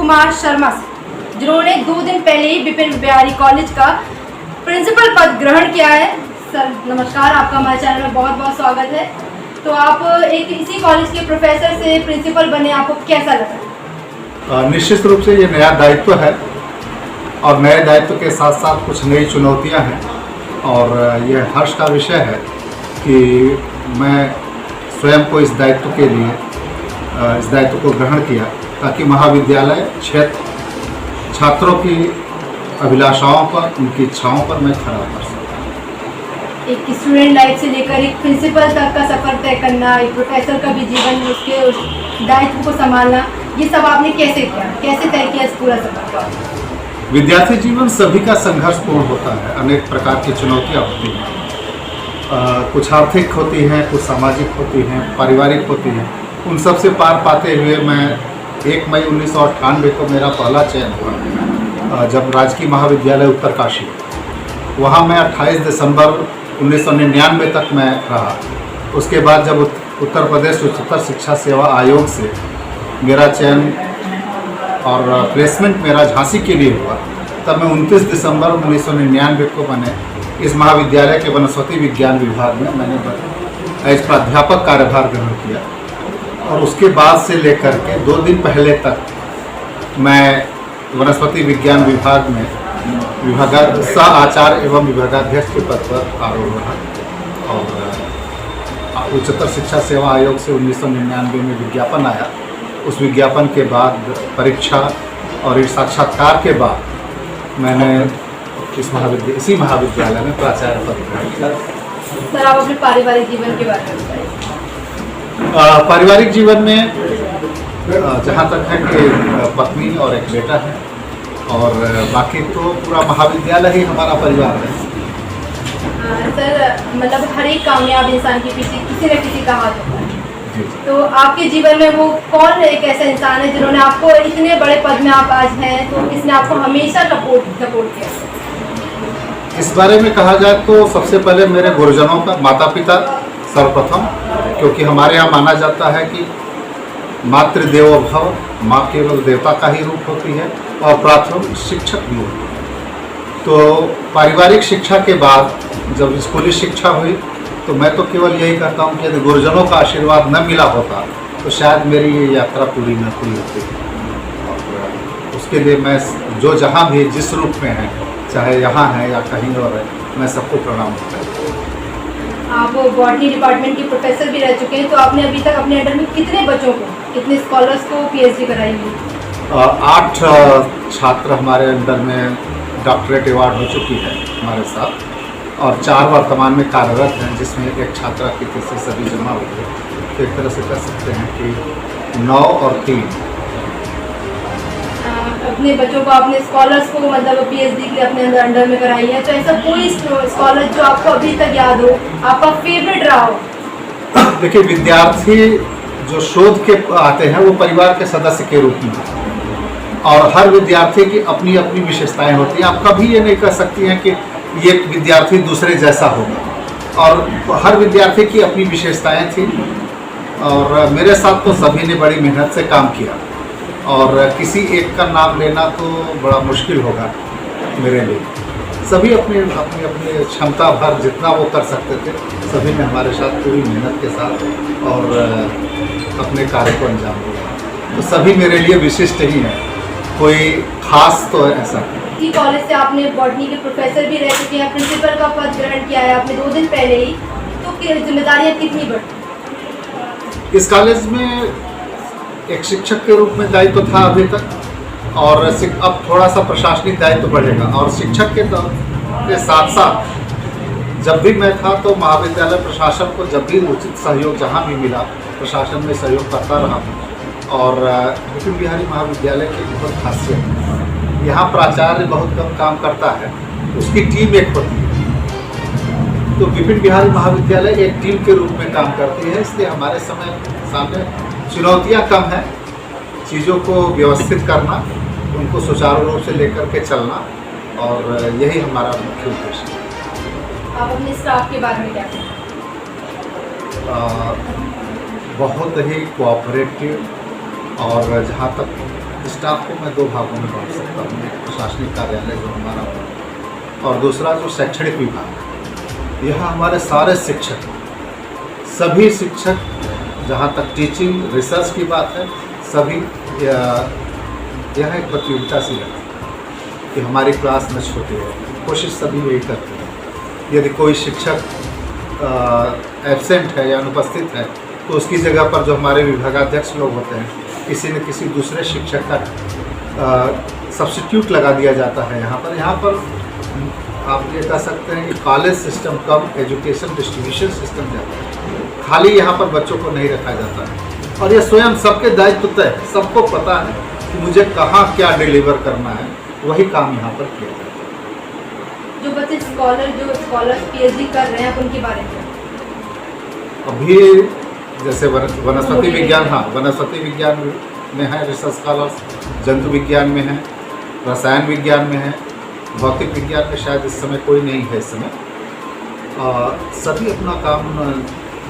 कुमार शर्मा से, जिन्होंने 2 दिन पहले ही विपिन बिहारी कॉलेज का प्रिंसिपल पद ग्रहण किया है। सर नमस्कार, आपका हमारे चैनल में बहुत बहुत स्वागत है। तो आप एक इसी कॉलेज के प्रोफेसर से प्रिंसिपल बने, आपको कैसा लगा? निश्चित रूप से ये नया दायित्व है और नए दायित्व के साथ साथ कुछ नई चुनौतियां हैं और यह हर्ष का विषय है कि मैं स्वयं को इस दायित्व के लिए इस दायित्व को ग्रहण किया ताकि महाविद्यालय क्षेत्र छात्रों की अभिलाषाओं पर, उनकी इच्छाओं पर मैं खरा उतर सकूं। एक स्टूडेंट लाइफ से लेकर एक प्रिंसिपल तक का सफ़र तय करना, एक प्रोफेसर का भी जीवन, उसके उस दायित्व को संभालना, ये सब आपने कैसे किया, कैसे तय किया इस पूरा सफर का? विद्यार्थी जीवन सभी का संघर्षपूर्ण होता है, अनेक प्रकार की चुनौतियाँ होती हैं, कुछ आर्थिक होती हैं, कुछ सामाजिक होती हैं, पारिवारिक होती हैं। उन सब से पार पाते हुए मैं 1 मई 1998 को मेरा पहला चयन हुआ जब राजकीय महाविद्यालय उत्तरकाशी, वहाँ मैं 28 दिसंबर 1999 तक मैं रहा। उसके बाद जब उत्तर प्रदेश उच्चतर शिक्षा सेवा आयोग से मेरा चयन और प्लेसमेंट मेरा झांसी के लिए हुआ, तब मैं 29 दिसंबर 1999 को मैंने इस महाविद्यालय के वनस्पति विज्ञान विभाग में मैंने एज प्राध्यापक कार्यभार ग्रहण किया और उसके बाद से लेकर के 2 दिन पहले तक मैं वनस्पति विज्ञान विभाग में सह आचार्य एवं विभागाध्यक्ष के पद पर आरूढ़ रहा और उच्चतर शिक्षा सेवा आयोग से 1999 में विज्ञापन आया। उस विज्ञापन के बाद परीक्षा और इस साक्षात्कार के बाद मैंने इसी महाविद्यालय में प्राचार्य पद ग्रहण किया। सर आप अपने पारिवारिक जीवन के बारे में बताइए। पारिवारिक जीवन में जहाँ तक है कि पत्नी और एक बेटा है और बाकी तो पूरा महाविद्यालय ही हमारा परिवार है। सर मतलब हर एक कामयाब इंसान के पीछे किसी न किसी का हाथ होता है, तो आपके जीवन में वो कौन एक ऐसा इंसान है जिन्होंने आपको इतने बड़े पद में आप आज हैं, तो किसने आपको हमेशा सपोर्ट किया? इस बारे में कहा जाए तो सबसे पहले मेरे गुरुजनों का, माता पिता सर्वप्रथम, क्योंकि हमारे यहाँ माना जाता है कि मातृदेवो भव, माँ केवल देवता का ही रूप होती है और प्राथमिक शिक्षक भी होती है। तो पारिवारिक शिक्षा के बाद जब स्कूली शिक्षा हुई तो मैं तो केवल यही कहता हूँ कि यदि गुरुजनों का आशीर्वाद न मिला होता तो शायद मेरी ये यात्रा पूरी न हुई होती। और उसके लिए मैं जो जहाँ भी जिस रूप में है, चाहे यहाँ है या कहीं और है, मैं सबको प्रणाम करता हूँ। आप बॉटनी डिपार्टमेंट के प्रोफेसर भी रह चुके हैं, तो आपने अभी तक अपने अंडर में कितने बच्चों को, कितने स्कॉलर्स को पीएचडी कराई है? 8 छात्र हमारे अंडर में डॉक्टरेट अवार्ड हो चुकी है हमारे साथ और 4 वर्तमान में कार्यरत हैं, जिसमें एक छात्रा की तीसरी सदी जमा हुई है। तो एक तरह से कह सकते हैं कि 9 और 3। अपने बच्चों को, अपने स्कॉलर्स को मतलब पीएचडी के लिए अपने अंडर में कराई है, तो ऐसा कोई स्कॉलर जो आपको अभी तक याद हो, आपका फेवरेट रहा हो? देखिए, विद्यार्थी जो शोध के आते हैं वो परिवार के सदस्य के रूप में, और हर विद्यार्थी की अपनी अपनी विशेषताएं होती हैं। आप कभी ये नहीं कह सकती हैं कि ये विद्यार्थी दूसरे जैसा होगा, और हर विद्यार्थी की अपनी विशेषताएं थी और मेरे साथ तो सभी ने बड़ी मेहनत से काम किया और किसी एक का नाम लेना तो बड़ा मुश्किल होगा मेरे लिए। सभी अपनी अपनी अपनी क्षमता भर जितना वो कर सकते थे, सभी ने हमारे साथ पूरी मेहनत के साथ और अपने कार्य को अंजाम दिया। तो सभी मेरे लिए विशिष्ट ही हैं, कोई खास तो ऐसा नहीं। इसी कॉलेज से आपने बॉटनी के प्रोफेसर भी रह चुके हैं, प्रिंसिपल का पद ग्रहण किया है आपने 2 दिन पहले ही, तो जिम्मेदारियाँ कितनी बढ़ी? इस कॉलेज में एक शिक्षक के रूप में दायित्व था अभी तक और अब थोड़ा सा प्रशासनिक दायित्व बढ़ेगा, और शिक्षक के साथ साथ जब भी मैं था तो महाविद्यालय प्रशासन को जब भी उचित सहयोग जहाँ भी मिला प्रशासन में सहयोग करता रहा। और विपिन बिहारी महाविद्यालय की बहुत खासियत है, यहाँ प्राचार्य बहुत कम काम करता है, उसकी टीम एक होती है। तो विपिन बिहारी महाविद्यालय एक टीम के रूप में काम करती है, इसलिए हमारे सामने चुनौतियाँ कम हैं। चीज़ों को व्यवस्थित करना, उनको सुचारू रूप से लेकर के चलना, और यही हमारा मुख्य उद्देश्य है। आप अपने स्टाफ के बारे में क्या कहें? बहुत ही कोऑपरेटिव और जहाँ तक स्टाफ को मैं दो भागों में बांट सकता हूँ। एक प्रशासनिक कार्यालय जो हमारा और दूसरा जो शैक्षणिक विभाग। यह हमारे सारे शिक्षक, सभी शिक्षक, जहाँ तक टीचिंग रिसर्च की बात है, सभी यह एक प्रतियोगिता सी है कि हमारी क्लास न छूटे है। कोशिश सभी यही करते हैं। यदि कोई शिक्षक एब्सेंट है या अनुपस्थित है तो उसकी जगह पर जो हमारे विभागाध्यक्ष लोग होते हैं, किसी न किसी दूसरे शिक्षक का सब्स्टिट्यूट लगा दिया जाता है। यहाँ पर आप ये कह सकते हैं कि कॉलेज सिस्टम कम एजुकेशन डिस्ट्रीब्यूशन सिस्टम जाता है। खाली यहाँ पर बच्चों को नहीं रखा जाता है और यह स्वयं सबके दायित्व तय है। सबको पता है कि मुझे कहाँ क्या डिलीवर करना है, वही काम यहाँ पर किया जाता है। जो बच्चे स्कॉलर पीएचडी कर रहे हैं, आप उनके बारे में? अभी जैसे वनस्पति विज्ञान, हाँ, वनस्पति विज्ञान में है रिसर्च स्कॉलर्स, जंतु विज्ञान में है, रसायन विज्ञान में है, भौतिक विज्ञान में शायद इस समय कोई नहीं है। इस समय सभी अपना काम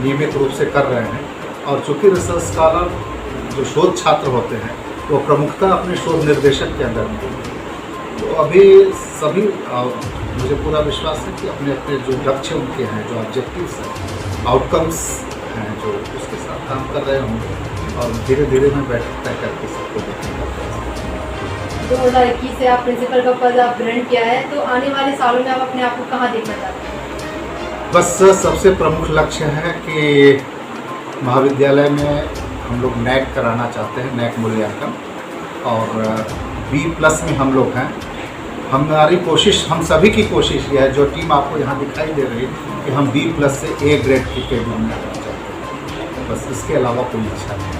नियमित रूप से कर रहे हैं और चूँकि रिसर्च स्कॉलर जो शोध छात्र होते हैं वो प्रमुखता अपने शोध निर्देशक के अंदर में, तो अभी सभी मुझे पूरा विश्वास है कि अपने अपने जो लक्ष्य उनके हैं, जो ऑब्जेक्टिव्स हैं, आउटकम्स हैं, जो उसके साथ काम कर रहे होंगे और धीरे धीरे मैं बैठक तय करके सबको देखूँगा। 2021 से आप प्रिंसिपल का पद आप ग्रहण किया है, तो आने वाले सालों में आप अपने आप को कहाँ देखना चाहते हैं? बस सबसे प्रमुख लक्ष्य है कि महाविद्यालय में हम लोग नैक कराना चाहते हैं, नैक मूल्यांकन, और B+ में हम लोग हैं। हमारी कोशिश, हम सभी की कोशिश यह है, जो टीम आपको यहाँ दिखाई दे रही है, कि हम B+ से A ग्रेड की कैटेगरी में आना चाहते हैं। बस इसके अलावा कोई इच्छा नहीं।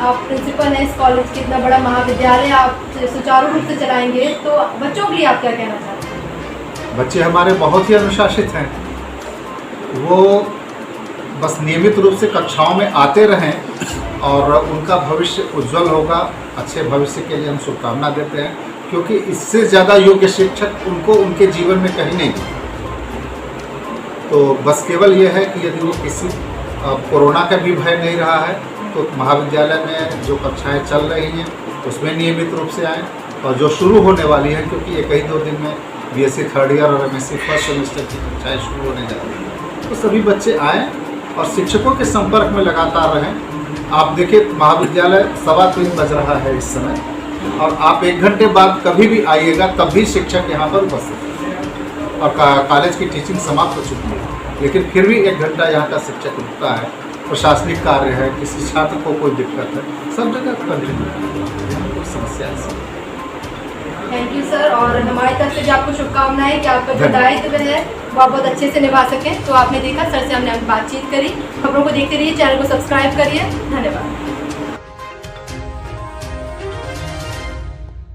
आप प्रिंसिपल हैं इस कॉलेज के, इतना बड़ा महाविद्यालय आप सुचारू रूप से चलाएंगे, तो बच्चों के लिए आप क्या कहना चाहते हैं? बच्चे हमारे बहुत ही अनुशासित हैं। वो बस नियमित रूप से कक्षाओं में आते रहें और उनका भविष्य उज्जवल होगा। अच्छे भविष्य के लिए हम शुभकामना देते हैं, क्योंकि इससे ज़्यादा योग्य शिक्षक उनको उनके जीवन में कहीं नहीं मिले। तो बस केवल यह है कि यदि वो किसी कोरोना का भी भय नहीं रहा है तो महाविद्यालय में जो कक्षाएं चल रही हैं उसमें नियमित रूप से आएँ, और जो शुरू होने वाली हैं, क्योंकि एक ही 2 दिन में BSc 3rd ईयर और MSc 1st सेमेस्टर की कक्षाएँ शुरू होने जा रही हैं, तो सभी बच्चे आएँ और शिक्षकों के संपर्क में लगातार रहें। आप देखिए, महाविद्यालय 3:15 बज रहा है इस समय, और आप 1 घंटे बाद कभी भी आइएगा तब भी शिक्षक यहाँ पर उपस्थित हैं और कॉलेज की टीचिंग समाप्त हो चुकी है, लेकिन फिर भी 1 घंटा यहाँ का शिक्षक रुकता है। प्रशासनिक कार्य है, किसी छात्र को कोई दिक्कत है, सब जगह कंटिन्यू, कोई समस्या ऐसी। थैंक यू सर, और हमारी तरफ से भी आपको शुभकामनाएं कि आपका जो दायित्व है वो आप बहुत अच्छे से निभा सकें। तो आपने देखा, सर से हमने बातचीत करी। खबरों को देखते रहिए, चैनल को सब्सक्राइब करिए। धन्यवाद।